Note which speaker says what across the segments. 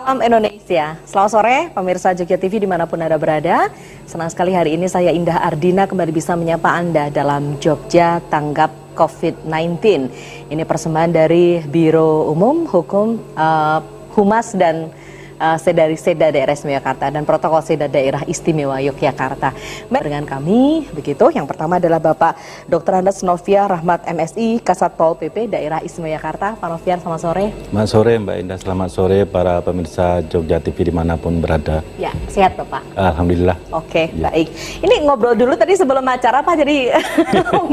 Speaker 1: Salam Indonesia, selamat sore pemirsa Jogja TV dimanapun Anda berada. Senang sekali hari ini saya Indah Ardina kembali bisa menyapa Anda dalam Jogja Tanggap COVID-19. Ini persembahan dari Biro Umum Hukum Humas dan Seda Daerah Istimewa Yogyakarta dan Protokol Seda Daerah Istimewa Yogyakarta. Dengan kami, begitu. Yang pertama adalah Bapak Dr. Andes Novian Rahmat MSI, Kasatpol PP Daerah Istimewa Yogyakarta. Pak Novian, selamat sore.
Speaker 2: Selamat sore Mbak Indah, selamat sore para pemirsa Jogja TV dimanapun berada.
Speaker 1: Ya, sehat Bapak?
Speaker 2: Alhamdulillah.
Speaker 1: Oke, baik. Ini ngobrol dulu tadi sebelum acara Pak, jadi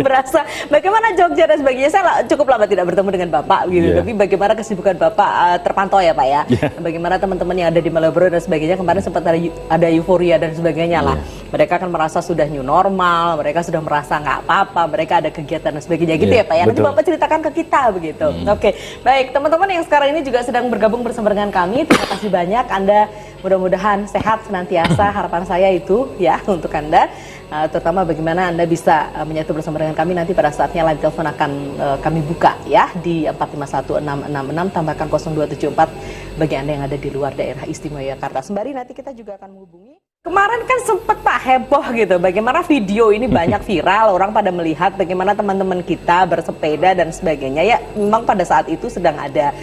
Speaker 1: berasa bagaimana Jogja dan sebagainya. Saya cukup lama tidak bertemu dengan Bapak, gitu. Tapi bagaimana kesibukan Bapak terpantau ya Pak ya? Bagaimana teman-teman yang ada di Malioboro dan sebagainya, kemarin sempat ada euforia dan sebagainya lah. Mereka kan merasa sudah new normal, mereka sudah merasa nggak apa-apa, mereka ada kegiatan dan sebagainya gitu ya Pak ya. Nanti Bapak ceritakan ke kita begitu. Oke, baik teman-teman yang sekarang ini juga sedang bergabung bersama dengan kami, terima kasih banyak. Anda mudah-mudahan sehat senantiasa, harapan saya itu ya untuk Anda. Terutama bagaimana Anda bisa menyatu bersama dengan kami nanti pada saatnya live telepon akan kami buka ya di 451666 tambahkan 0274 bagi Anda yang ada di luar daerah Istimewa Yogyakarta. Sembari nanti kita juga akan menghubungi. Kemarin kan sempat Pak heboh gitu, bagaimana video ini banyak viral, orang pada melihat bagaimana teman-teman kita bersepeda dan sebagainya. Ya memang pada saat itu sedang ada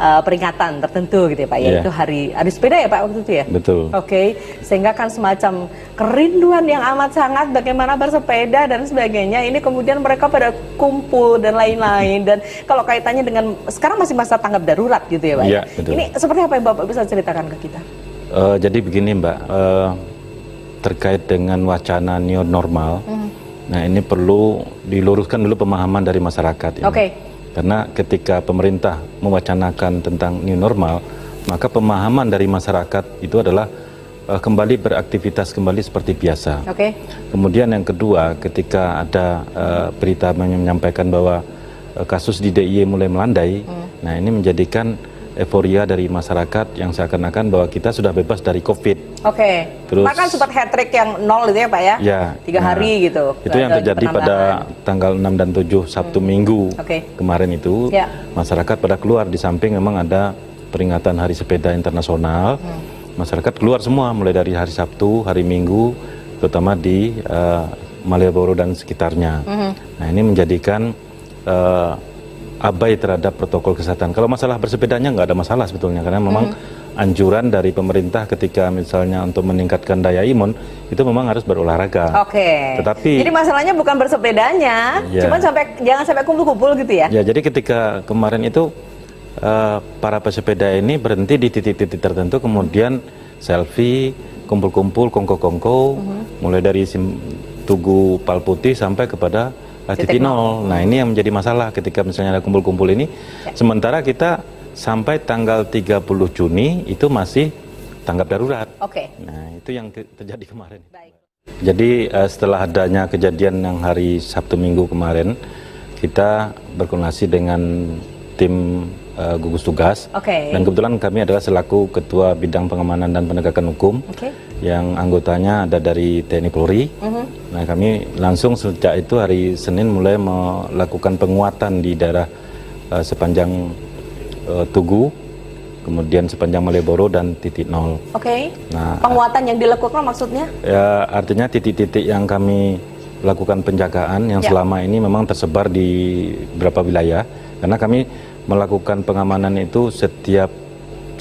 Speaker 1: peringatan tertentu gitu ya Pak, yaitu hari sepeda ya Pak waktu itu ya?
Speaker 2: Betul.
Speaker 1: Oke, sehingga kan semacam kerinduan yang amat sangat bagaimana bersepeda dan sebagainya, ini kemudian mereka pada kumpul dan lain-lain, dan kalau kaitannya dengan, sekarang masih masa tanggap darurat gitu ya Pak?
Speaker 2: Iya, betul.
Speaker 1: Ini seperti apa yang Bapak bisa ceritakan ke kita?
Speaker 2: Jadi begini Mbak, terkait dengan wacana new normal, nah ini perlu diluruskan dulu pemahaman dari masyarakat. Oke. Karena ketika pemerintah mewacanakan tentang new normal, maka pemahaman dari masyarakat itu adalah kembali beraktivitas kembali seperti biasa. Oke. Kemudian yang kedua, ketika ada berita menyampaikan bahwa kasus di DIY mulai melandai, nah ini menjadikan euforia dari masyarakat yang seakan-akan bahwa kita sudah bebas dari COVID. Oke. Terus
Speaker 1: Bahkan sempat hat-trick yang 0 itu ya Pak ya?
Speaker 2: Ya.
Speaker 1: 3 hari gitu.
Speaker 2: Itu yang terjadi pada tanggal 6 dan 7 Sabtu Minggu kemarin itu. Masyarakat pada keluar, di samping memang ada peringatan Hari Sepeda Internasional. Masyarakat keluar semua mulai dari hari Sabtu, hari Minggu, terutama di Malioboro dan sekitarnya. Nah ini menjadikan abai terhadap protokol kesehatan. Kalau masalah bersepedanya nggak ada masalah sebetulnya, karena memang anjuran dari pemerintah ketika misalnya untuk meningkatkan daya imun itu memang harus berolahraga. Oke. Tetapi
Speaker 1: jadi masalahnya bukan bersepedanya, cuma jangan sampai kumpul-kumpul gitu ya? Ya,
Speaker 2: jadi ketika kemarin itu para pesepeda ini berhenti di titik-titik tertentu, kemudian selfie, kumpul-kumpul, kongko-kongko, mulai dari Tugu Palputih sampai kepada titik nol. Nah ini yang menjadi masalah ketika misalnya ada kumpul-kumpul ini. Sementara kita sampai tanggal 30 Juni itu masih tanggap darurat. Oke. Nah itu yang terjadi kemarin. Baik. Jadi setelah adanya kejadian yang hari Sabtu Minggu kemarin, kita berkoordinasi dengan tim gugus tugas. Dan kebetulan kami adalah selaku Ketua Bidang Pengamanan dan Penegakan Hukum, yang anggotanya ada dari TNI Polri. Nah kami langsung sejak itu hari Senin mulai melakukan penguatan di daerah sepanjang Tugu, kemudian sepanjang Malioboro dan titik nol. Nah,
Speaker 1: penguatan yang dilakukan maksudnya?
Speaker 2: Ya artinya titik-titik yang kami lakukan penjagaan yang selama ini memang tersebar di beberapa wilayah, karena kami melakukan pengamanan itu setiap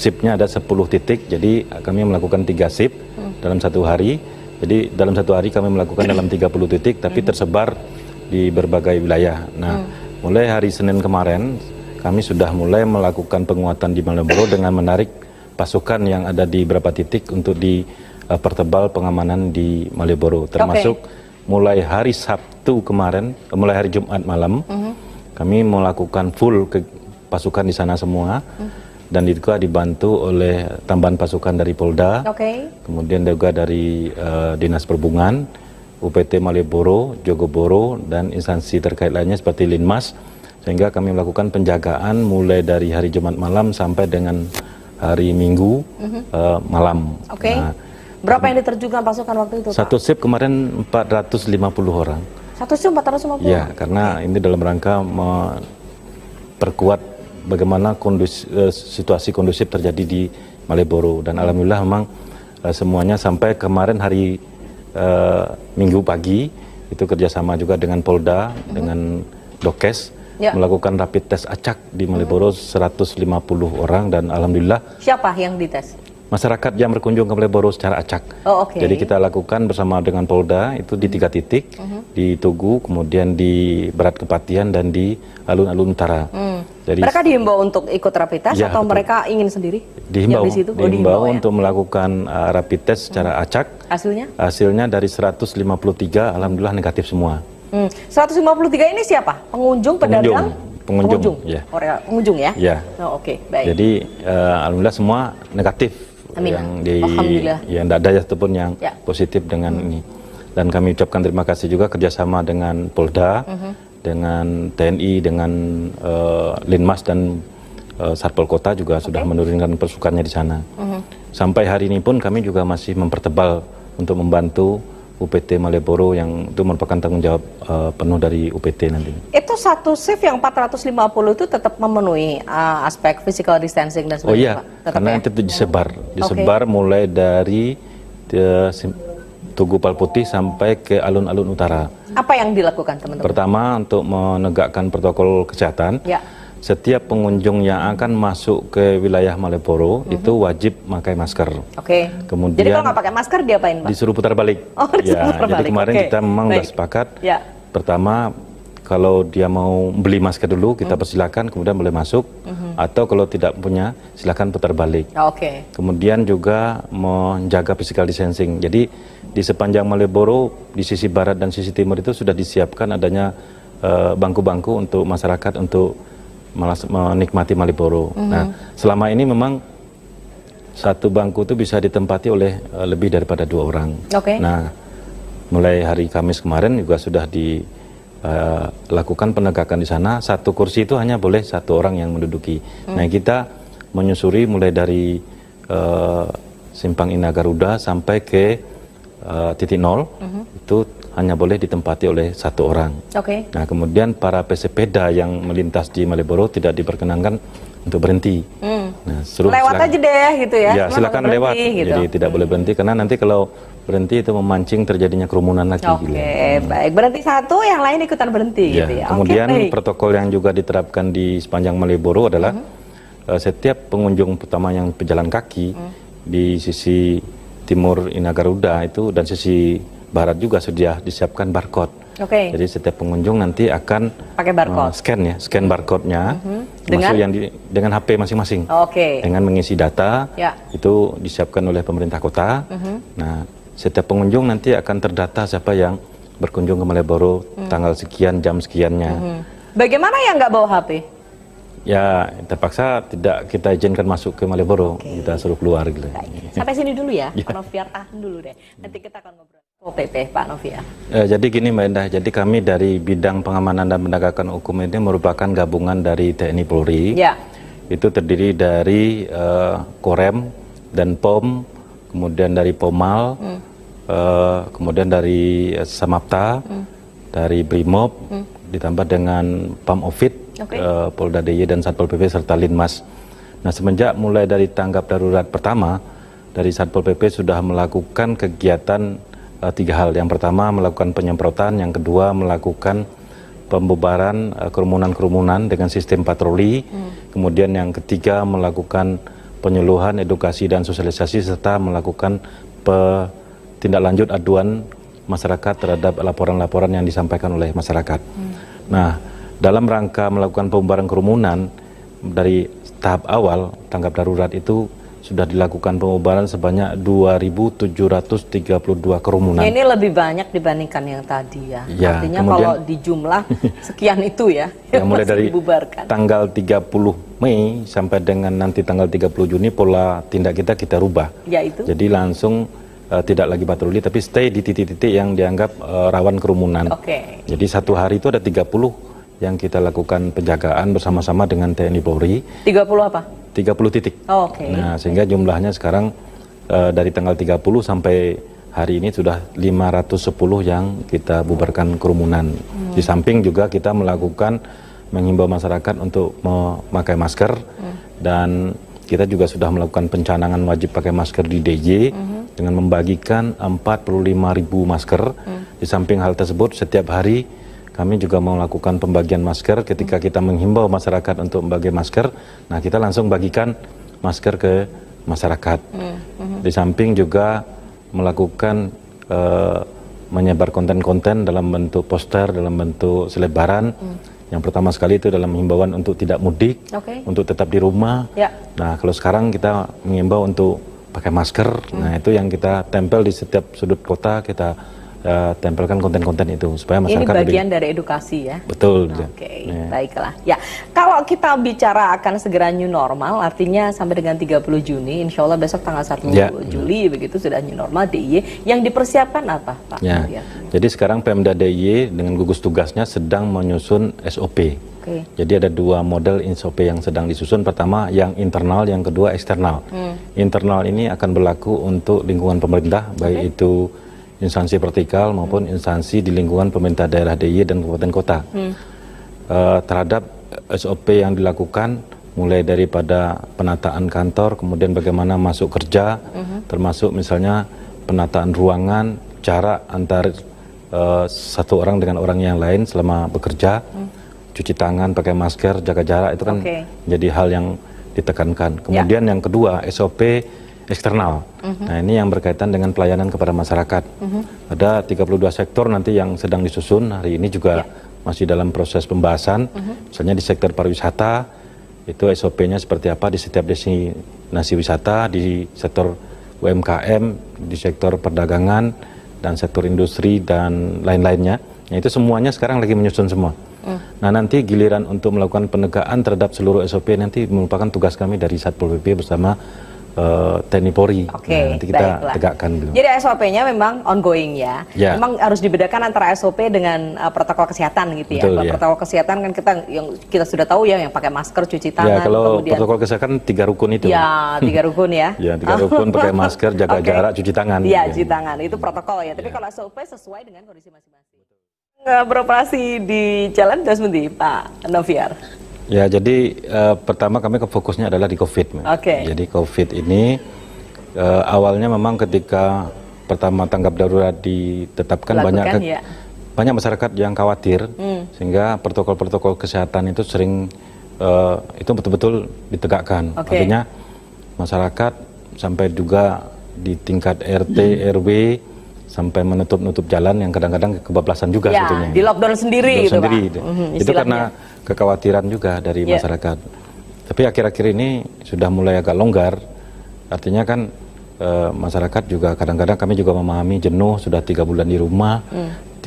Speaker 2: shiftnya ada 10 titik, jadi kami melakukan 3 shift dalam satu hari. Jadi dalam satu hari kami melakukan dalam 30 titik, tapi tersebar di berbagai wilayah. Nah, mulai hari Senin kemarin kami sudah mulai melakukan penguatan di Malioboro dengan menarik pasukan yang ada di beberapa titik untuk dipertebal pengamanan di Malioboro, termasuk mulai hari Sabtu kemarin, mulai hari Jumat malam, kami melakukan full pasukan di sana semua. Dan juga dibantu oleh tambahan pasukan dari Polda, kemudian juga dari Dinas Perhubungan, UPT Malioboro, Jogoboro, dan instansi terkait lainnya seperti Linmas, sehingga kami melakukan penjagaan mulai dari hari Jumat malam sampai dengan hari Minggu malam. Nah,
Speaker 1: berapa yang diterjunkan pasukan waktu itu Pak?
Speaker 2: Satu shift kemarin 450 orang.
Speaker 1: Satu shift 450?
Speaker 2: Ya, karena ini dalam rangka memperkuat bagaimana situasi kondusif terjadi di Malioboro. Dan alhamdulillah memang semuanya sampai kemarin hari Minggu pagi itu kerjasama juga dengan Polda, dengan Dokes, melakukan rapid test acak di Malioboro 150 orang, dan alhamdulillah.
Speaker 1: Siapa yang dites?
Speaker 2: Masyarakat yang berkunjung ke Malioboro secara acak. Jadi kita lakukan bersama dengan Polda itu di 3 titik, di Tugu, kemudian di Berat Kepatihan, dan di Alun-Alun Utara. Jadi
Speaker 1: mereka dihimbau untuk ikut rapid test atau betul, mereka ingin sendiri?
Speaker 2: Dihimbau untuk melakukan rapid test secara acak.
Speaker 1: Hasilnya?
Speaker 2: Hasilnya dari 153, alhamdulillah negatif semua.
Speaker 1: 153 ini siapa? Pengunjung, pedagang?
Speaker 2: Pengunjung, ya.
Speaker 1: Pengunjung ya?
Speaker 2: Ya.
Speaker 1: Baik.
Speaker 2: Jadi alhamdulillah semua negatif.
Speaker 1: Amin.
Speaker 2: Yang tidak ada satupun yang positif dengan ini. Dan kami ucapkan terima kasih juga kerjasama dengan Polda, dengan TNI, dengan Linmas dan Satpol Kota juga sudah menurunkan pasukannya di sana. Sampai hari ini pun kami juga masih mempertebal untuk membantu UPT Malioboro yang itu merupakan tanggung jawab penuh dari UPT nanti. Itu
Speaker 1: satu shift yang 450 itu tetap memenuhi aspek physical distancing dan sebagainya?
Speaker 2: Oh iya, karena itu disebar mulai dari Tugu Palputih sampai ke Alun-Alun Utara.
Speaker 1: Apa yang dilakukan teman-teman?
Speaker 2: Pertama, untuk menegakkan protokol kesehatan. Setiap pengunjung yang akan masuk ke wilayah Malioboro itu wajib pakai masker. Kemudian,
Speaker 1: jadi kalau nggak pakai masker diapain, Pak?
Speaker 2: Disuruh putar balik. Jadi kemarin kita memang sudah sepakat. Pertama, kalau dia mau beli masker dulu kita persilakan, kemudian boleh masuk. Atau kalau tidak punya, silakan putar balik. Kemudian juga menjaga physical distancing. Jadi di sepanjang Malioboro, di sisi barat dan sisi timur itu sudah disiapkan adanya bangku-bangku untuk masyarakat untuk menikmati Malioboro. Nah, selama ini memang satu bangku itu bisa ditempati oleh lebih daripada 2 orang. Nah, mulai hari Kamis kemarin juga sudah dilakukan penegakan di sana. Satu kursi itu hanya boleh 1 orang yang menduduki. Nah, kita menyusuri mulai dari Simpang Ina Garuda sampai ke titik 0 itu hanya boleh ditempati oleh 1 orang. Nah, kemudian para pesepeda yang melintas di Malioboro tidak diperkenankan untuk berhenti. Nah,
Speaker 1: lewat aja deh gitu ya.
Speaker 2: Ya, silakan lewat. Gitu. Jadi tidak boleh berhenti karena nanti kalau berhenti itu memancing terjadinya kerumunan lagi.
Speaker 1: Baik. Berhenti 1, yang lain ikutan berhenti gitu ya.
Speaker 2: Kemudian protokol yang juga diterapkan di sepanjang Malioboro adalah setiap pengunjung pertama yang pejalan kaki di sisi timur Ina Garuda itu dan sisi barat juga sudah disiapkan barcode. Jadi setiap pengunjung nanti akan
Speaker 1: pakai barcode,
Speaker 2: scan barcode-nya, termasuk yang dengan HP masing-masing. Dengan mengisi data, itu disiapkan oleh pemerintah kota. Nah, setiap pengunjung nanti akan terdata siapa yang berkunjung ke Malioboro tanggal sekian, jam sekiannya.
Speaker 1: Bagaimana yang nggak bawa HP?
Speaker 2: Ya, terpaksa tidak kita izinkan masuk ke Malioboro, kita suruh keluar gitu.
Speaker 1: Sampai sini dulu ya, Pak Noviar, tahan dulu deh. Nanti kita akan ngobrol OPP, Pak Noviar.
Speaker 2: Jadi gini Mbak Indah, jadi kami dari bidang pengamanan dan penegakan hukum ini merupakan gabungan dari TNI Polri. Itu terdiri dari Korem dan POM, kemudian dari Pomal, kemudian dari Samapta, dari Brimob, ditambah dengan Pamofit, Polda DIY dan Satpol PP serta Linmas. Nah, semenjak mulai dari tanggap darurat pertama, dari Satpol PP sudah melakukan kegiatan 3 hal. Yang pertama melakukan penyemprotan, yang kedua melakukan pembubaran kerumunan-kerumunan dengan sistem patroli, kemudian yang ketiga melakukan penyuluhan, edukasi dan sosialisasi serta melakukan tindak lanjut aduan masyarakat terhadap laporan-laporan yang disampaikan oleh masyarakat. Nah, dalam rangka melakukan pembubaran kerumunan dari tahap awal tanggap darurat itu sudah dilakukan pembubaran sebanyak 2.732 kerumunan.
Speaker 1: Ini lebih banyak dibandingkan yang tadi ya. Artinya kalau di jumlah sekian itu ya yang
Speaker 2: mulai dari
Speaker 1: dibubarkan.
Speaker 2: Tanggal 30 Mei sampai dengan nanti tanggal 30 Juni pola tindak kita rubah. Jadi langsung tidak lagi patroli tapi stay di titik-titik yang dianggap rawan kerumunan. Jadi satu hari itu ada 30 yang kita lakukan penjagaan bersama-sama dengan TNI Polri.
Speaker 1: 30 apa?
Speaker 2: 30 titik. Nah, sehingga jumlahnya sekarang dari tanggal 30 sampai hari ini sudah 510 yang kita bubarkan kerumunan. Di samping juga kita melakukan menghimbau masyarakat untuk memakai masker dan kita juga sudah melakukan pencanangan wajib pakai masker di DIY dengan membagikan 45.000 masker. Di samping hal tersebut, setiap hari kami juga melakukan pembagian masker. Ketika kita menghimbau masyarakat untuk membagi masker, nah kita langsung bagikan masker ke masyarakat. Di samping juga melakukan menyebar konten-konten dalam bentuk poster, dalam bentuk selebaran. Yang pertama sekali itu dalam himbauan untuk tidak mudik, untuk tetap di rumah. Nah, kalau sekarang kita mengimbau untuk pakai masker. Nah, itu yang kita tempel di setiap sudut kota, kita tempelkan konten-konten itu supaya masyarakat
Speaker 1: ini bagian dari edukasi ya.
Speaker 2: Betul.
Speaker 1: Baiklah. Ya, kalau kita bicara akan segera new normal, artinya sampai dengan 30 Juni, insya Allah besok tanggal 1 Juli begitu sudah new normal DIY. Yang dipersiapkan apa, Pak?
Speaker 2: Jadi sekarang Pemda DIY dengan gugus tugasnya sedang menyusun SOP. Jadi ada 2 model SOP yang sedang disusun. Pertama yang internal, yang kedua eksternal. Internal ini akan berlaku untuk lingkungan pemerintah, baik itu instansi vertikal maupun instansi di lingkungan pemerintah daerah DIY dan kabupaten kota. Terhadap SOP yang dilakukan mulai daripada penataan kantor, kemudian bagaimana masuk kerja, termasuk misalnya penataan ruangan, jarak antar satu orang dengan orang yang lain selama bekerja, cuci tangan, pakai masker, jaga jarak, itu kan jadi hal yang ditekankan. Kemudian yang kedua SOP eksternal. Nah, ini yang berkaitan dengan pelayanan kepada masyarakat. Ada 32 sektor nanti yang sedang disusun. Hari ini juga masih dalam proses pembahasan. Misalnya di sektor pariwisata, itu SOP-nya seperti apa di setiap destinasi wisata, di sektor UMKM, di sektor perdagangan, dan sektor industri, dan lain-lainnya. Nah, itu semuanya sekarang lagi menyusun semua. Nah, nanti giliran untuk melakukan penegakan terhadap seluruh SOP nanti merupakan tugas kami dari Satpol PP bersama TNI Polri. Nanti kita tegakkan dulu.
Speaker 1: Jadi SOP-nya memang ongoing ya. Memang harus dibedakan antara SOP dengan protokol kesehatan gitu ya. Kalau protokol kesehatan kan kita sudah tahu ya, yang pakai masker, cuci tangan.
Speaker 2: Kalau protokol kesehatan 3 rukun itu.
Speaker 1: 3 rukun ya.
Speaker 2: 3 rukun, pakai masker, jaga jarak, cuci tangan.
Speaker 1: Cuci tangan itu protokol ya. Tapi kalau SOP sesuai dengan kondisi masing-masing. Beroperasi di jalan sudah seperti Pak Noviar.
Speaker 2: Ya, jadi pertama kami fokusnya adalah di COVID. Jadi COVID ini awalnya memang ketika pertama tanggap darurat ditetapkan banyak masyarakat yang khawatir, sehingga protokol-protokol kesehatan itu sering itu betul-betul ditegakkan. Artinya masyarakat sampai juga di tingkat RT, RW sampai menutup jalan yang kadang-kadang kebablasan juga sebetulnya.
Speaker 1: Di lockdown sendiri gitu, Pak.
Speaker 2: Itu karena kekhawatiran juga dari masyarakat. Tapi akhir-akhir ini sudah mulai agak longgar. Artinya kan masyarakat juga kadang-kadang kami juga memahami jenuh, sudah 3 bulan di rumah,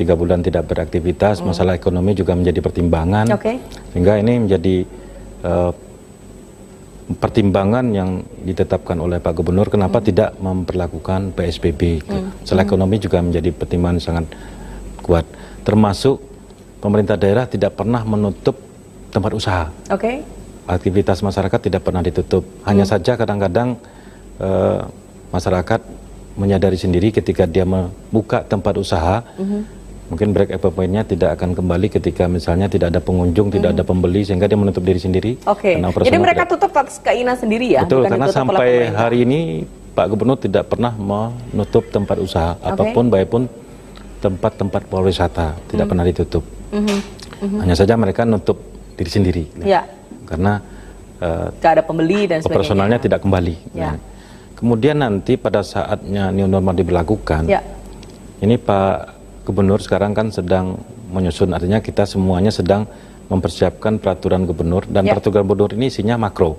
Speaker 2: 3 bulan tidak beraktivitas, masalah ekonomi juga menjadi pertimbangan. Sehingga ini menjadi pertimbangan yang ditetapkan oleh Pak Gubernur, kenapa tidak memperlakukan PSBB. Masalah ekonomi juga menjadi pertimbangan sangat kuat. Termasuk pemerintah daerah tidak pernah menutup tempat usaha. Aktivitas masyarakat tidak pernah ditutup. Hanya saja kadang-kadang masyarakat menyadari sendiri ketika dia membuka tempat usaha, mungkin break even point-nya tidak akan kembali ketika misalnya tidak ada pengunjung, tidak ada pembeli, sehingga dia menutup diri sendiri.
Speaker 1: Jadi mereka tutup atas keinginan sendiri ya?
Speaker 2: Betul, karena sampai hari ini Pak Gubernur tidak pernah menutup tempat usaha apapun, baik pun tempat-tempat pariwisata tidak pernah ditutup. Hanya saja mereka nutup diri sendiri, karena
Speaker 1: tidak ada pembeli dan sebagainya.
Speaker 2: Operasionalnya tidak kembali. Kemudian nanti pada saatnya new normal diberlakukan, ini Pak Gubernur sekarang kan sedang menyusun, artinya kita semuanya sedang mempersiapkan peraturan gubernur, dan peraturan gubernur ini isinya makro.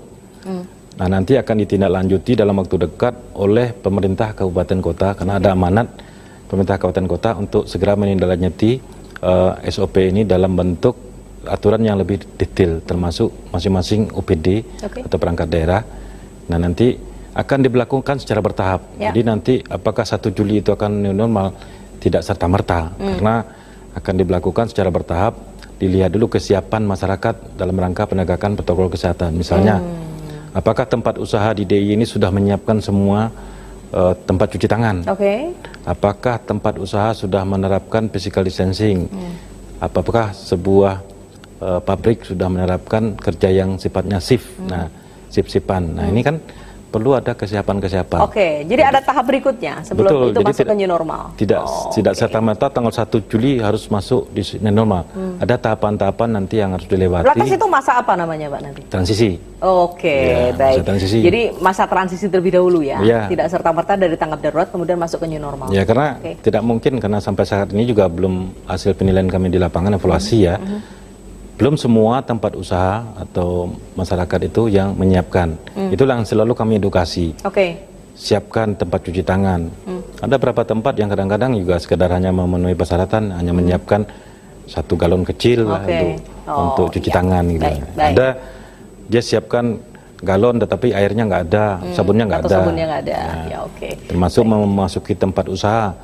Speaker 2: Nah, nanti akan ditindaklanjuti dalam waktu dekat oleh pemerintah kabupaten kota, karena ada amanat pemerintah kabupaten kota untuk segera menindaklanjuti SOP ini dalam bentuk aturan yang lebih detail, termasuk masing-masing OPD atau perangkat daerah. Nah, nanti akan diberlakukan secara bertahap. Jadi nanti apakah 1 Juli itu akan new normal? Tidak serta-merta, karena akan diberlakukan secara bertahap. Dilihat dulu kesiapan masyarakat dalam rangka penegakan protokol kesehatan. Misalnya, apakah tempat usaha di DIY ini sudah menyiapkan semua tempat cuci tangan? Apakah tempat usaha sudah menerapkan physical distancing? Apakah sebuah pabrik sudah menerapkan kerja yang sifatnya shift? Nah, sip-sipan. Nah ini kan perlu ada kesiapan-kesiapan.
Speaker 1: Oke, jadi ada tahap berikutnya sebelum itu masuk ke new normal.
Speaker 2: Tidak serta-merta tanggal 1 Juli harus masuk di new normal. Ada tahapan-tahapan nanti yang harus dilewati.
Speaker 1: Lantas itu masa apa namanya, Pak, nanti?
Speaker 2: Transisi.
Speaker 1: Oke,
Speaker 2: Ya,
Speaker 1: baik.
Speaker 2: masa transisi.
Speaker 1: Jadi masa transisi terlebih dahulu ya.
Speaker 2: Ya.
Speaker 1: Tidak serta-merta dari tanggap darurat kemudian masuk ke new normal.
Speaker 2: Ya, karena tidak mungkin, karena sampai saat ini juga belum hasil penilaian kami di lapangan evaluasi ya. Belum semua tempat usaha atau masyarakat itu yang menyiapkan. Itulah yang selalu kami edukasi. Siapkan tempat cuci tangan. Ada beberapa tempat yang kadang-kadang juga sekedar hanya memenuhi persyaratan, hanya menyiapkan 1 galon kecil lah untuk cuci tangan gitu. Ada dia siapkan galon tetapi airnya nggak ada, sabunnya nggak ada. Nah, termasuk memasuki tempat usaha.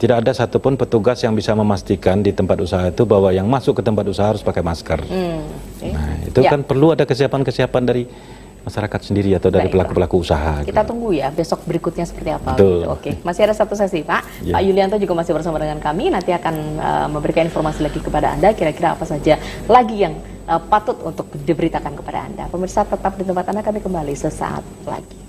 Speaker 2: Tidak ada satupun petugas yang bisa memastikan di tempat usaha itu bahwa yang masuk ke tempat usaha harus pakai masker. Nah, itu kan perlu ada kesiapan-kesiapan dari masyarakat sendiri atau dari pelaku-pelaku usaha.
Speaker 1: Kita tunggu ya besok berikutnya seperti apa.
Speaker 2: Betul.
Speaker 1: Masih ada satu sesi, Pak. Pak Yulianto juga masih bersama dengan kami. Nanti akan memberikan informasi lagi kepada Anda. Kira-kira apa saja lagi yang patut untuk diberitakan kepada Anda. Pemirsa tetap di tempat Anda, kami kembali sesaat lagi.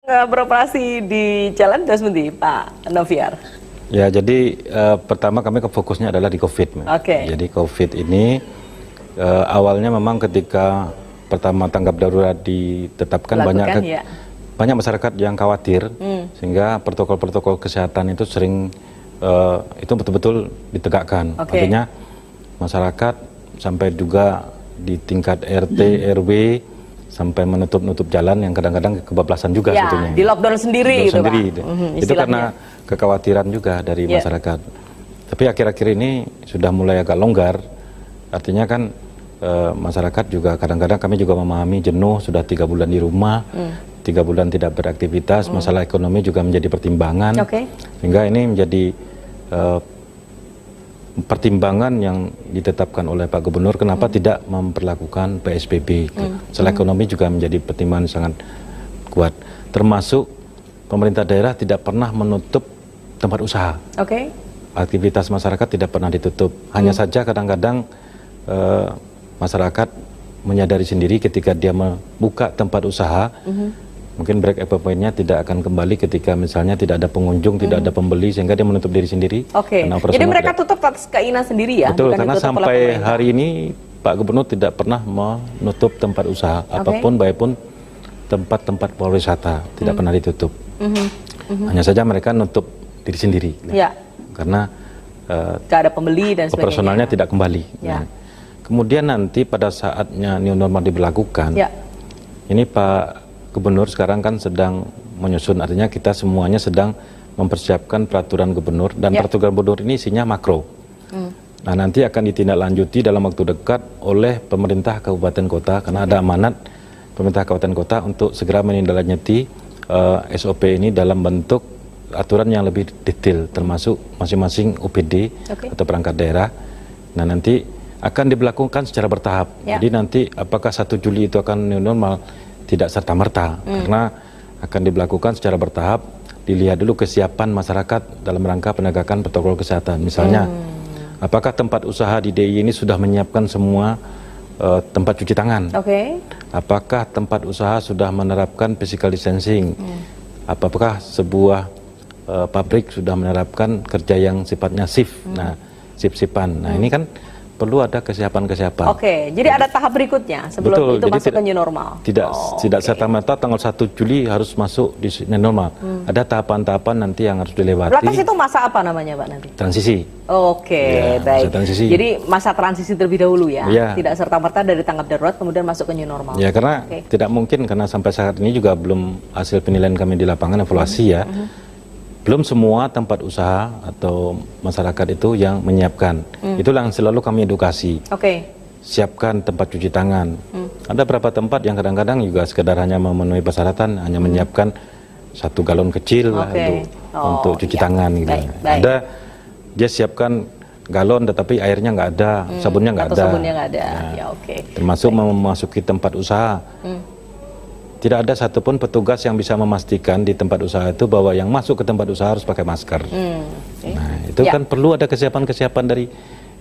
Speaker 1: Beroperasi di jalan sudah seperti Pak Noviar.
Speaker 2: Ya, jadi pertama kami fokusnya adalah di COVID. Jadi COVID ini awalnya memang ketika pertama tanggap darurat ditetapkan banyak masyarakat yang khawatir sehingga protokol-protokol kesehatan itu sering itu betul-betul ditegakkan. Artinya masyarakat sampai juga di tingkat RT RW sampai menutup jalan yang kadang-kadang kebablasan juga sebetulnya.
Speaker 1: Di lockdown sendiri gitu, Pak.
Speaker 2: Itu karena kekhawatiran juga dari masyarakat. Tapi akhir-akhir ini sudah mulai agak longgar. Artinya kan masyarakat juga kadang-kadang kami juga memahami jenuh, sudah 3 bulan di rumah, 3 bulan tidak beraktivitas, masalah ekonomi juga menjadi pertimbangan. Sehingga ini menjadi pertimbangan yang ditetapkan oleh Pak Gubernur, kenapa tidak memperlakukan PSBB. Masalah ekonomi juga menjadi pertimbangan sangat kuat. Termasuk pemerintah daerah tidak pernah menutup tempat usaha. Aktivitas masyarakat tidak pernah ditutup. Hanya saja kadang-kadang masyarakat menyadari sendiri ketika dia membuka tempat usaha, mungkin break even point-nya tidak akan kembali ketika misalnya tidak ada pengunjung, tidak ada pembeli, sehingga dia menutup diri sendiri.
Speaker 1: Jadi mereka tutup atas keinginan sendiri ya?
Speaker 2: Betul, karena sampai hari ini Pak Gubernur tidak pernah menutup tempat usaha apapun, baik pun tempat-tempat pariwisata tidak pernah ditutup. Hanya saja mereka nutup diri sendiri, karena
Speaker 1: gak ada pembeli dan sebagainya.
Speaker 2: Operasionalnya tidak kembali. Nah, kemudian nanti pada saatnya new normal diberlakukan, ini Pak Gubernur sekarang kan sedang menyusun, artinya kita semuanya sedang mempersiapkan peraturan gubernur, dan peraturan gubernur ini isinya makro. Nah, nanti akan ditindaklanjuti dalam waktu dekat oleh pemerintah kabupaten kota, karena ada amanat pemerintah kabupaten kota untuk segera menindaklanjuti SOP ini dalam bentuk aturan yang lebih detail, termasuk masing-masing OPD atau perangkat daerah. Nah, nanti akan diberlakukan secara bertahap. Jadi nanti apakah 1 Juli itu akan new normal? Tidak serta-merta, karena akan diberlakukan secara bertahap. Dilihat dulu kesiapan masyarakat dalam rangka penegakan protokol kesehatan. Misalnya, apakah tempat usaha di DIY ini sudah menyiapkan semua tempat cuci tangan? Apakah tempat usaha sudah menerapkan physical distancing? Apakah sebuah pabrik sudah menerapkan kerja yang sifatnya shift? Nah, shift-shiftan. Nah, ini kan perlu ada kesiapan-kesiapan.
Speaker 1: Jadi ada tahap berikutnya sebelum itu masuk ke new normal.
Speaker 2: Tidak serta-merta tanggal 1 Juli harus masuk di new normal. Ada tahapan-tahapan nanti yang harus dilewati.
Speaker 1: Lantas itu masa apa namanya, Pak, nanti?
Speaker 2: Transisi.
Speaker 1: Baik.
Speaker 2: Transisi.
Speaker 1: Jadi masa transisi terlebih dahulu ya. Tidak serta-merta dari tanggap darurat kemudian masuk ke new normal.
Speaker 2: Ya, karena tidak mungkin, karena sampai saat ini juga belum hasil penilaian kami di lapangan evaluasi ya. Belum semua tempat usaha atau masyarakat itu yang menyiapkan. Itulah yang selalu kami edukasi. Siapkan tempat cuci tangan. Ada beberapa tempat yang kadang-kadang juga sekedar hanya memenuhi persyaratan, hanya menyiapkan 1 galon kecil lah untuk cuci tangan gitu. Ada dia siapkan galon tetapi airnya nggak ada, sabunnya nggak ada.
Speaker 1: Nah,
Speaker 2: termasuk memasuki tempat usaha. tidak ada satupun petugas yang bisa memastikan di tempat usaha itu bahwa yang masuk ke tempat usaha harus pakai masker. Nah, itu kan perlu ada kesiapan-kesiapan dari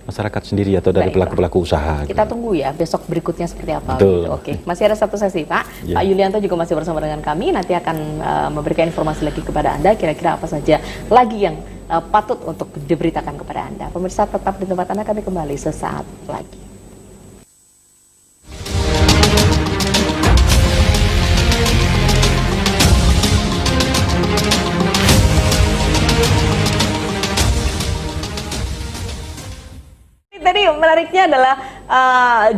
Speaker 2: masyarakat sendiri atau dari pelaku-pelaku usaha.
Speaker 1: Kita tunggu ya besok berikutnya seperti apa.
Speaker 2: Betul.
Speaker 1: Gitu. Oke, masih ada satu sesi Pak. Pak Yulianto juga masih bersama dengan kami. Nanti akan memberikan informasi lagi kepada Anda. Kira-kira apa saja lagi yang patut untuk diberitakan kepada Anda. Pemirsa tetap di tempat Anda. Kami kembali sesaat lagi. Tadi menariknya adalah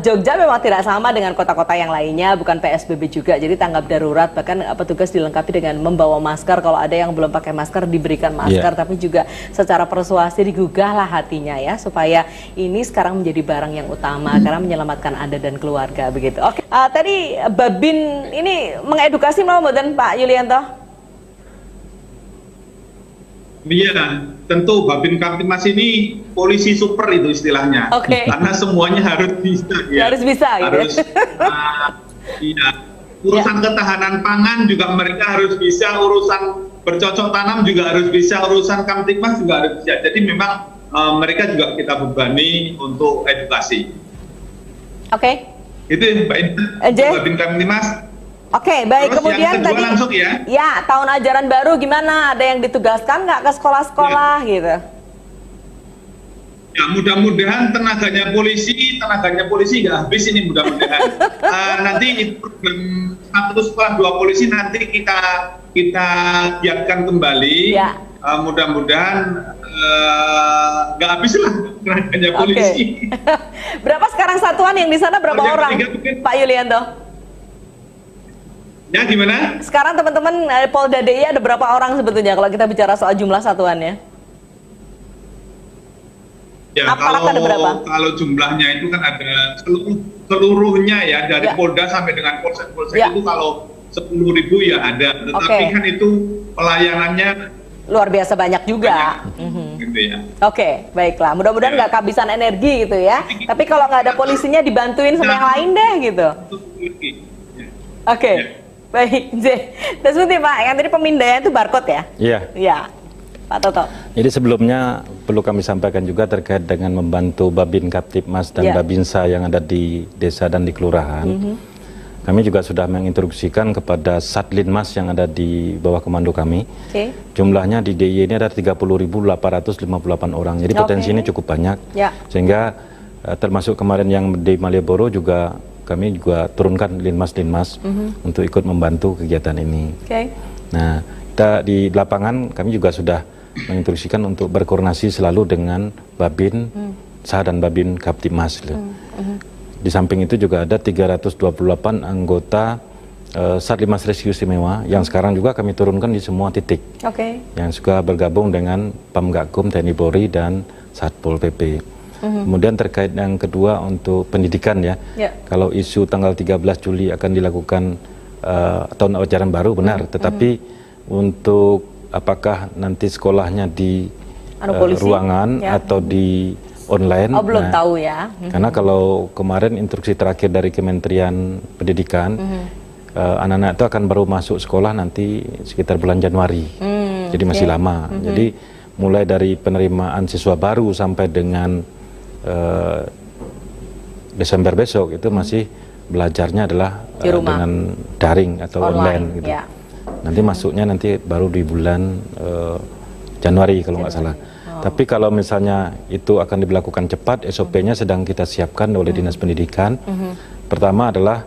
Speaker 1: Jogja memang tidak sama dengan kota-kota yang lainnya, bukan PSBB juga, jadi tanggap darurat, bahkan petugas dilengkapi dengan membawa masker, kalau ada yang belum pakai masker diberikan masker, tapi juga secara persuasi digugahlah hatinya ya, supaya ini sekarang menjadi barang yang utama, karena menyelamatkan Anda dan keluarga, begitu. Oke, tadi Babin ini mengedukasi mau dan Pak Yulianto?
Speaker 3: Iya, tentu Babin Kamtibmas ini polisi super itu istilahnya. Karena semuanya harus bisa ya.
Speaker 1: Harus bisa
Speaker 3: harus,
Speaker 1: gitu.
Speaker 3: Iya. Urusan ketahanan pangan juga mereka harus bisa, urusan bercocok tanam juga harus bisa, urusan Kamtibmas juga harus bisa. Jadi memang mereka juga kita bebani untuk edukasi. Itu Mbak Indah, Babin Kamtibmas.
Speaker 1: Oke, baik.
Speaker 3: Terus
Speaker 1: kemudian tadi
Speaker 3: langsung
Speaker 1: ya tahun ajaran baru gimana? Ada yang ditugaskan nggak ke sekolah-sekolah gitu?
Speaker 3: Ya mudah-mudahan tenaganya polisi nggak habis ini mudah-mudahan. Nanti program 1 sekolah 2 polisi nanti kita giatkan kembali. Mudah-mudahan nggak habis lah tenaganya polisi.
Speaker 1: Berapa sekarang satuan yang di sana, berapa orang, Pak Yulianto?
Speaker 3: Ya gimana?
Speaker 1: Sekarang teman-teman Polda DI ada berapa orang sebetulnya kalau kita bicara soal jumlah satuannya?
Speaker 3: Ya kalau jumlahnya itu kan ada seluruhnya ya, dari Polda sampai dengan polsek-polsek itu kalau 10.000 ya ada, tetapi kan itu pelayanannya
Speaker 1: luar biasa banyak juga.
Speaker 3: Gitu ya.
Speaker 1: Oke, baiklah. Mudah-mudahan nggak kehabisan energi gitu ya. Tapi kalau nggak ada polisinya dibantuin sama yang lain deh gitu. Oke. Baik, terus Pak, yang tadi pemindaian itu barcode ya?
Speaker 2: Iya.
Speaker 1: Iya, Pak Toto.
Speaker 2: Jadi sebelumnya perlu kami sampaikan juga terkait dengan membantu Babin Kamtibmas dan Babinsa yang ada di desa dan di kelurahan. Kami juga sudah menginstruksikan kepada Satlinmas yang ada di bawah komando kami. Jumlahnya di DIY ini ada 30.858 orang, jadi potensi ini cukup banyak. Sehingga termasuk kemarin yang di Malioboro juga kami juga turunkan linmas-linmas untuk ikut membantu kegiatan ini. Nah, kita di lapangan kami juga sudah menginstruksikan untuk berkoordinasi selalu dengan Babin Sa dan Babin Kamtibmas. Di samping itu juga ada 328 anggota Satlimas Rescue Istimewa yang sekarang juga kami turunkan di semua titik. Yang juga bergabung dengan Pamgakum, TNI Polri dan Satpol PP. Kemudian terkait yang kedua untuk pendidikan ya, kalau isu tanggal 13 Juli akan dilakukan tahun ajaran baru benar, tetapi untuk apakah nanti sekolahnya di ruangan atau di online,
Speaker 1: belum tahu ya.
Speaker 2: Karena kalau kemarin instruksi terakhir dari Kementerian Pendidikan, anak-anak itu akan baru masuk sekolah nanti sekitar bulan Januari, jadi masih lama. Jadi mulai dari penerimaan siswa baru sampai dengan Desember besok itu masih belajarnya adalah dengan daring atau online gitu. Nanti masuknya nanti baru di bulan Januari kalau nggak salah. Tapi kalau misalnya itu akan diberlakukan cepat, SOP-nya sedang kita siapkan oleh Dinas Pendidikan. Pertama adalah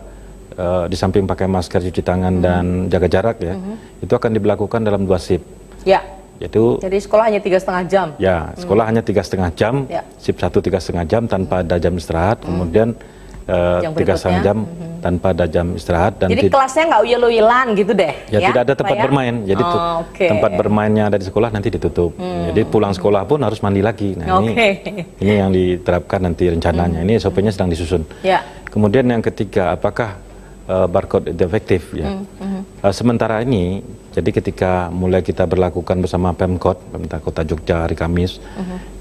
Speaker 2: di samping pakai masker, cuci tangan dan jaga jarak ya, itu akan diberlakukan dalam 2 shift. Yaitu,
Speaker 1: jadi sekolah hanya 3,5 jam.
Speaker 2: Ya, sekolah hanya 3,5 jam, shift 1 3,5 jam tanpa ada jam istirahat, kemudian 3,5 jam tanpa ada jam istirahat. Dan
Speaker 1: jadi kelasnya nggak uyel-uyelan gitu deh?
Speaker 2: Ya, tidak ada tempat bermain, jadi tempat bermainnya ada di sekolah nanti ditutup. Jadi pulang sekolah pun harus mandi lagi. Nah ini yang diterapkan nanti rencananya. Ini SOP-nya sedang disusun. Kemudian yang ketiga, apakah barcode itu efektif? Ya. Sementara ini, jadi ketika mulai kita berlakukan bersama Pemkot, Pemerintah Kota Jogja hari Kamis,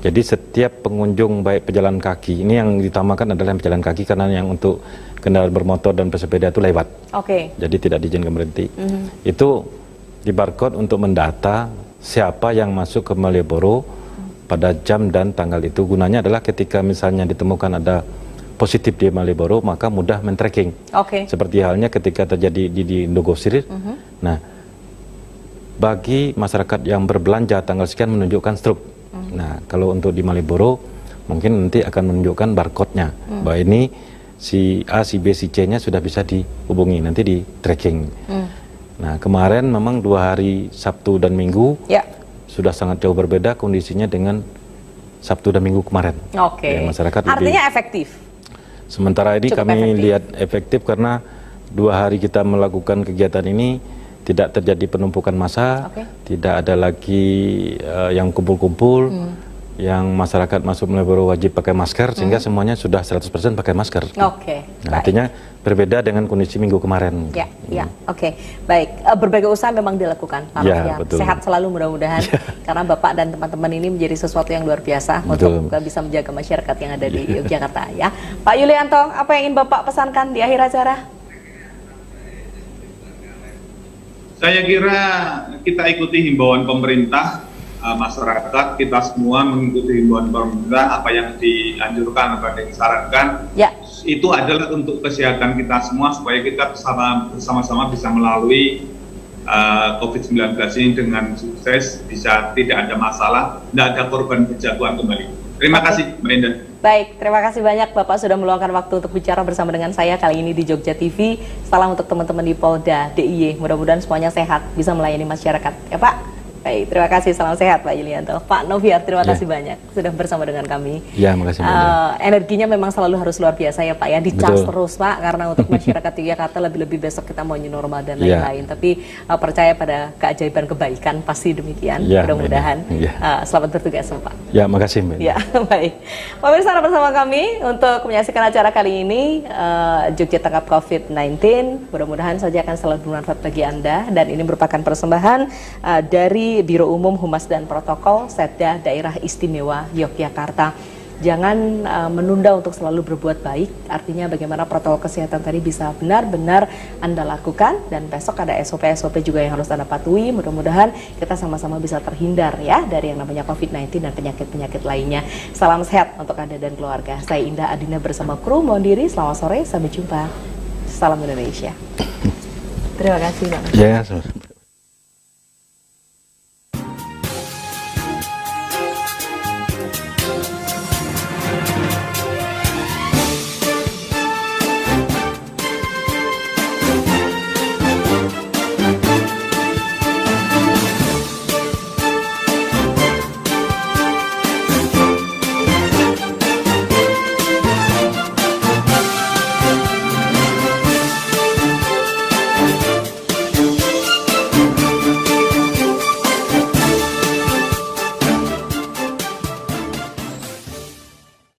Speaker 2: jadi setiap pengunjung baik pejalan kaki, ini yang ditamakan adalah yang pejalan kaki karena yang untuk kendaraan bermotor dan pesepeda itu lewat. Jadi tidak diizinkan berhenti. Itu di barcode untuk mendata siapa yang masuk ke Malioboro pada jam dan tanggal itu. Gunanya adalah ketika misalnya ditemukan ada positif di Malioboro, maka mudah men-tracking. Seperti halnya ketika terjadi di Indogosir. Nah, bagi masyarakat yang berbelanja tanggal sekian menunjukkan struk. Nah, kalau untuk di Malioboro, mungkin nanti akan menunjukkan barcode-nya. Bahwa ini si A, si B, si C-nya sudah bisa dihubungi, nanti di tracking. Nah, kemarin memang 2 hari Sabtu dan Minggu sudah sangat jauh berbeda kondisinya dengan Sabtu dan Minggu kemarin. Ya, masyarakat
Speaker 1: artinya efektif.
Speaker 2: Sementara ini cukup kami efektif. Lihat efektif karena 2 hari kita melakukan kegiatan ini tidak terjadi penumpukan massa, tidak ada lagi yang kumpul-kumpul, yang masyarakat masuk Malioboro wajib pakai masker, sehingga semuanya sudah 100% pakai masker. Nah, artinya berbeda dengan kondisi minggu kemarin.
Speaker 1: Baik. Berbagai usaha memang dilakukan, Pak Noviar. Sehat selalu mudah-mudahan, karena Bapak dan teman-teman ini menjadi sesuatu yang luar biasa untuk bisa menjaga masyarakat yang ada di Yogyakarta. Ya, Pak Yulianto, apa yang ingin Bapak pesankan di akhir acara?
Speaker 3: Saya kira kita ikuti himbauan pemerintah, masyarakat, kita semua mengikuti himbauan pemerintah, apa yang dianjurkan, apa yang disarankan. Itu adalah untuk kesehatan kita semua, supaya kita bersama-sama bisa melalui COVID-19 ini dengan sukses, bisa tidak ada masalah, tidak ada korban berjatuhan kembali. Terima kasih, Mbak Indah.
Speaker 1: Baik, terima kasih banyak Bapak sudah meluangkan waktu untuk bicara bersama dengan saya kali ini di Jogja TV. Salam untuk teman-teman di Polda DIY. Mudah-mudahan semuanya sehat, bisa melayani masyarakat. Ya Pak? Baik, terima kasih. Salam sehat Pak Yulianto. Pak Noviar, terima kasih banyak sudah bersama dengan kami.
Speaker 2: Ya, makasih banyak.
Speaker 1: Energinya memang selalu harus luar biasa ya Pak ya. Dicas terus Pak, karena untuk masyarakat Yogyakarta lebih-lebih besok kita mau new normal dan lain-lain. Tapi percaya pada keajaiban kebaikan, pasti demikian. Mudah-mudahan. Selamat bertugas Pak.
Speaker 2: Ya, makasih Mbak.
Speaker 1: Ya, baik. Pemirsa bersama kami untuk menyaksikan acara kali ini, Jogja Tanggap COVID-19. Mudah-mudahan saja akan selalu bermanfaat bagi Anda. Dan ini merupakan persembahan dari Biro Umum Humas dan Protokol Setda Daerah Istimewa Yogyakarta. Jangan menunda untuk selalu berbuat baik, artinya bagaimana protokol kesehatan tadi bisa benar-benar Anda lakukan, dan besok ada SOP-SOP juga yang harus Anda patuhi. Mudah-mudahan kita sama-sama bisa terhindar ya dari yang namanya COVID-19 dan penyakit-penyakit lainnya. Salam sehat untuk Anda dan keluarga. Saya Indah Adina bersama kru mohon diri, selamat sore, sampai jumpa. Salam Indonesia. Terima kasih Bang.